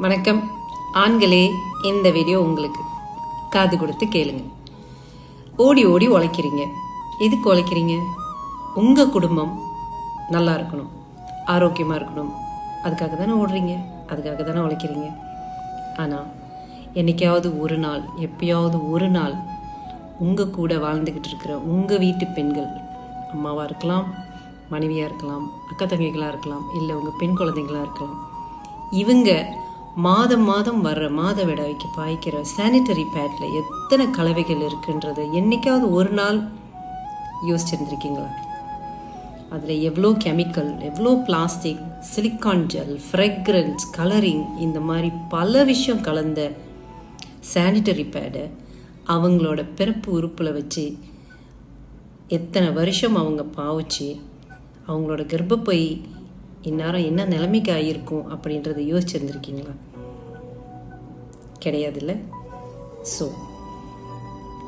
வணக்கம் ஆண்களே, இந்த வீடியோ உங்களுக்கு. காது கொடுத்து கேளுங்க. ஓடி ஓடி உழைக்கிறீங்க. எதுக்கு உழைக்கிறீங்க? உங்க குடும்பம் நல்லா இருக்கணும், ஆரோக்கியமா இருக்கணும். அதுக்காக தானே ஓடுறீங்க, அதுக்காக தானே உழைக்கிறீங்க. ஆனால் என்னைக்காவது ஒரு நாள், எப்பயாவது ஒரு நாள் உங்கள் கூட வாழ்ந்துக்கிட்டு இருக்கிற உங்கள் வீட்டு பெண்கள், அம்மாவாக இருக்கலாம், மனைவியாக இருக்கலாம், அக்கா தங்கைகளாக இருக்கலாம், இல்லை உங்கள் பெண் குழந்தைங்களாக இருக்கலாம், இவங்க மாதம் மாதம் வர்ற மாதவிடாய்க்கு பாய்க்கிற சானிட்டரி பேடில் எத்தனை கலவைகள் இருக்குன்றதை என்னைக்காவது ஒரு நாள் யோசிச்சிருந்துருக்கீங்களா? அதில் எவ்வளோ கெமிக்கல், எவ்வளோ plastic, silicon gel, fragrance, colouring, இந்த மாதிரி பல விஷயம் கலந்த சானிட்டரி பேடை அவங்களோட பிறப்பு உறுப்பில் வச்சு எத்தனை வருஷம் அவங்க பாவிச்சு அவங்களோட கர்ப்பப்பை இந்நேரம் என்ன நிலைமைக்கு ஆகியிருக்கும் அப்படின்றத யோசிச்சிருந்துருக்கீங்களா? கிடையாதுல்ல. So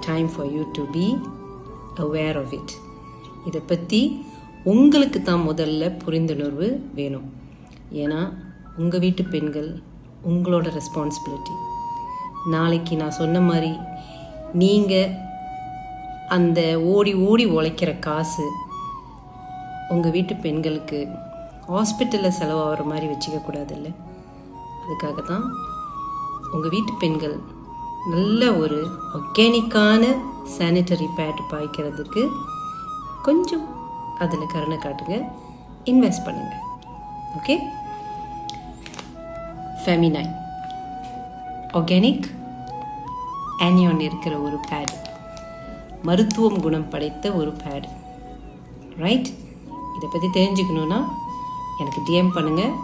time for you to be aware of it. இதை பற்றி உங்களுக்கு தான் முதல்ல புரிந்துணர்வு வேணும். ஏன்னா உங்கள் வீட்டு பெண்கள் உங்களோட ரெஸ்பான்சிபிலிட்டி. நாளைக்கு நான் சொன்ன மாதிரி நீங்கள் அந்த ஓடி ஓடி உழைக்கிற காசு உங்கள் வீட்டு பெண்களுக்கு ஹாஸ்பிட்டலில் செலவாகிற மாதிரி வச்சுக்கக்கூடாதுல்ல. அதுக்காக தான் உங்கள் வீட்டு பெண்கள் நல்ல ஒரு ஆர்கானிக்கான சானிட்டரி பேட் பாய்க்கிறதுக்கு கொஞ்சம் அதில் கருணை காட்டுங்க, இன்வெஸ்ட் பண்ணுங்கள். ஓகே, ஃபெமினைன் ஆர்கானிக் ஆனியான் இருக்கிற ஒரு பேடு, மருத்துவம் குணம் படைத்த ஒரு பேடு. ரைட்? இதை பற்றி தெரிஞ்சுக்கணுன்னா எனக்கு டிஎம் பண்ணுங்கள்.